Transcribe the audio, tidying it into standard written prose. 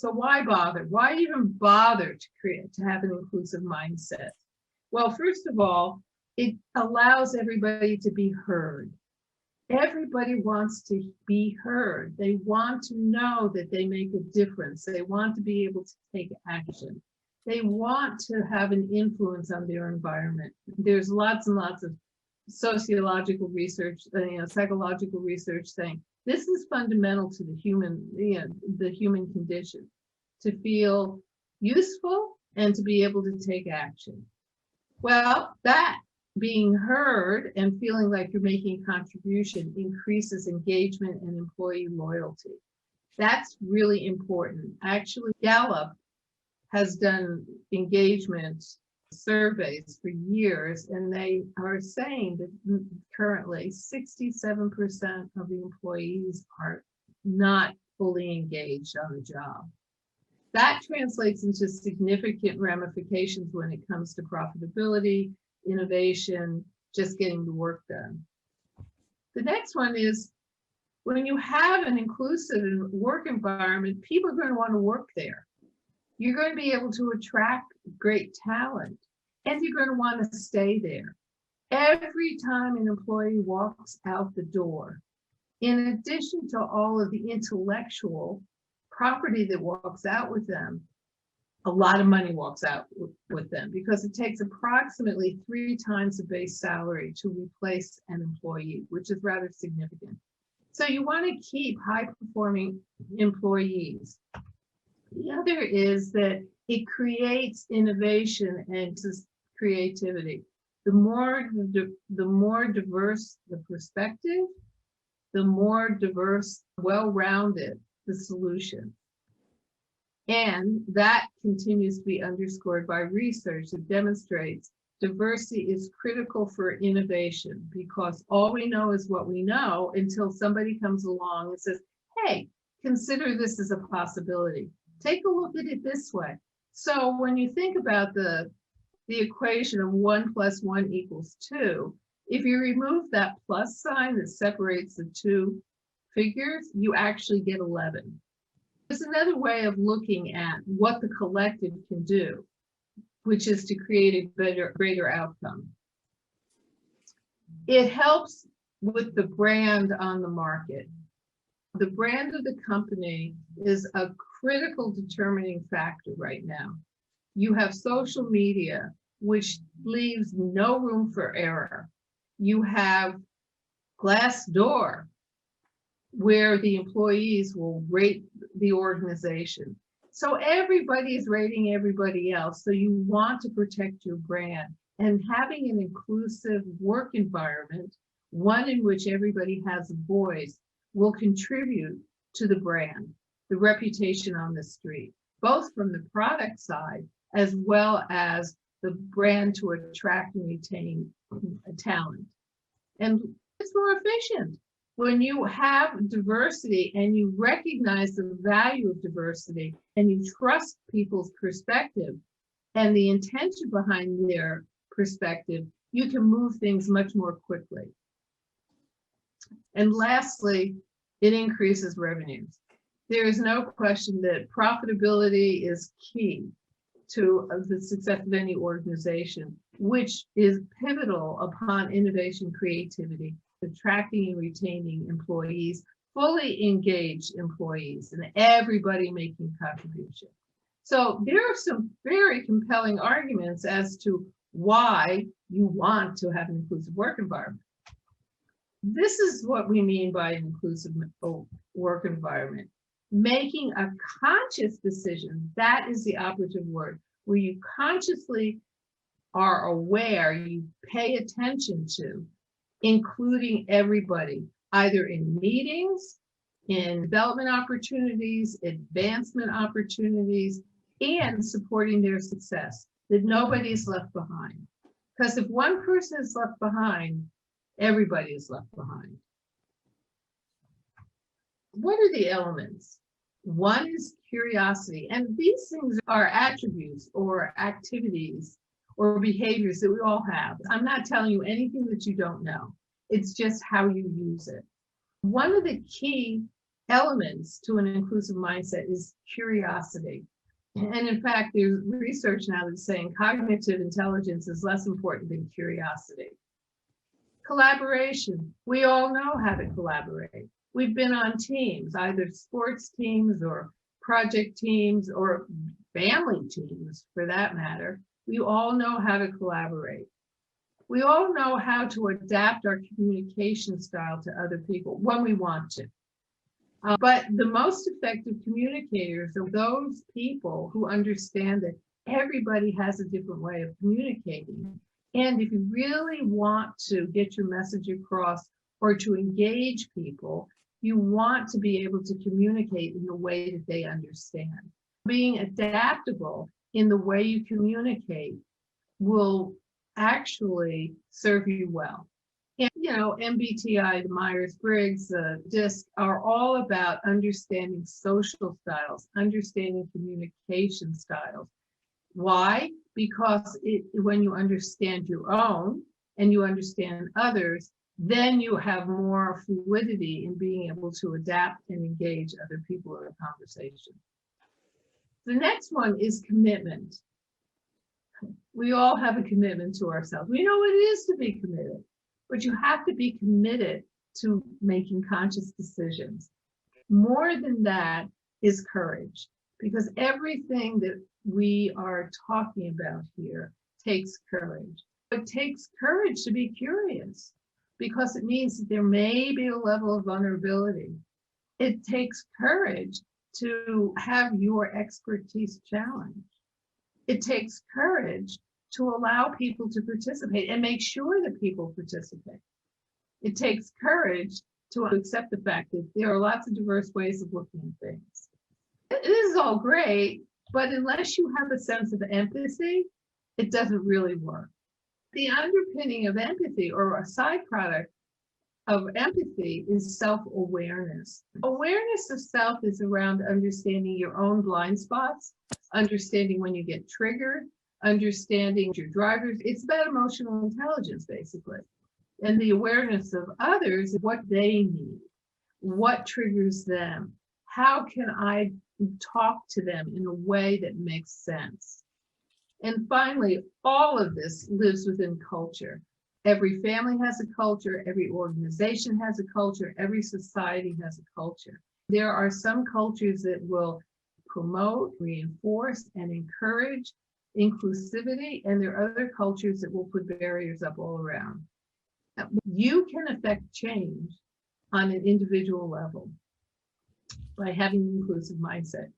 So why bother? Why even bother to have an inclusive mindset? Well, first of all, it allows everybody to be heard. Everybody wants to be heard. They want to know that they make a difference. They want to be able to take action. They want to have an influence on their environment. There's lots and lots of sociological research, psychological research saying this is fundamental to the human condition, to feel useful and to be able to take action. Well, that being heard and feeling like you're making a contribution increases engagement and employee loyalty. That's really important. Actually, Gallup has done engagement surveys for years, and they are saying that currently 67% of the employees are not fully engaged on the job. That translates into significant ramifications when it comes to profitability, innovation, just getting the work done. The next one is when you have an inclusive work environment, people are going to want to work there. You're going to be able to attract great talent, and you're going to want to stay there. Every time an employee walks out the door, in addition to all of the intellectual property that walks out with them, a lot of money walks out with them, because it takes approximately 3 times the base salary to replace an employee, which is rather significant. So you want to keep high-performing employees. The other is that it creates innovation and creativity. The more diverse the perspective, the more diverse, well-rounded the solution. And that continues to be underscored by research that demonstrates diversity is critical for innovation, because all we know is what we know until somebody comes along and says, hey, consider this as a possibility. Take a look at it this way. So when you think about the equation of 1 + 1 = 2, if you remove that plus sign that separates the two figures, you actually get 11. There's another way of looking at what the collective can do, which is to create a greater outcome. It helps with the brand on the market. The brand of the company is a critical determining factor right now. You have social media, which leaves no room for error. You have Glassdoor, where the employees will rate the organization. So everybody is rating everybody else. So you want to protect your brand, and having an inclusive work environment, one in which everybody has a voice, will contribute to the brand, the reputation on the street, both from the product side as well as the brand to attract and retain talent. And it's more efficient. When you have diversity and you recognize the value of diversity and you trust people's perspective and the intention behind their perspective, you can move things much more quickly. And lastly, it increases revenues. There is no question that profitability is key to the success of any organization, which is pivotal upon innovation, creativity, attracting and retaining employees, fully engaged employees, and everybody making contribution. So there are some very compelling arguments as to why you want to have an inclusive work environment. This is what we mean by an inclusive work environment. Making a conscious decision, that is the operative word, where you consciously are aware, you pay attention to, including everybody, either in meetings, in development opportunities, advancement opportunities, and supporting their success, that nobody is left behind. Because if one person is left behind, everybody is left behind. What are the elements? One is curiosity, and these things are attributes or activities or behaviors that we all have. I'm not telling you anything that you don't know. It's just how you use it. One of the key elements to an inclusive mindset is curiosity. And in fact, there's research now that's saying cognitive intelligence is less important than curiosity. Collaboration. We all know how to collaborate. We've been on teams, either sports teams or project teams or family teams for that matter. We all know how to collaborate. We all know how to adapt our communication style to other people when we want to. But the most effective communicators are those people who understand that everybody has a different way of communicating. And if you really want to get your message across or to engage people, you want to be able to communicate in the way that they understand. Being adaptable in the way you communicate will actually serve you well. And, MBTI, the Myers-Briggs, DISC are all about understanding social styles, understanding communication styles. Why? Because when you understand your own and you understand others, then you have more fluidity in being able to adapt and engage other people in a conversation. The next one is commitment. We all have a commitment to ourselves. We know what it is to be committed, but you have to be committed to making conscious decisions. More than that is courage, because everything that we are talking about here takes courage. It takes courage to be curious, because it means that there may be a level of vulnerability. It takes courage to have your expertise challenged. It takes courage to allow people to participate and make sure that people participate. It takes courage to accept the fact that there are lots of diverse ways of looking at things. This is all great, but unless you have a sense of empathy, it doesn't really work. The underpinning of empathy, or a side product of empathy, is self-awareness. Awareness of self is around understanding your own blind spots, understanding when you get triggered, understanding your drivers. It's about emotional intelligence, basically. And the awareness of others, what they need, what triggers them, how can I talk to them in a way that makes sense. And finally, all of this lives within culture. Every family has a culture, every organization has a culture, every society has a culture. There are some cultures that will promote, reinforce, and encourage inclusivity, and there are other cultures that will put barriers up all around. You can affect change on an individual level by having an inclusive mindset.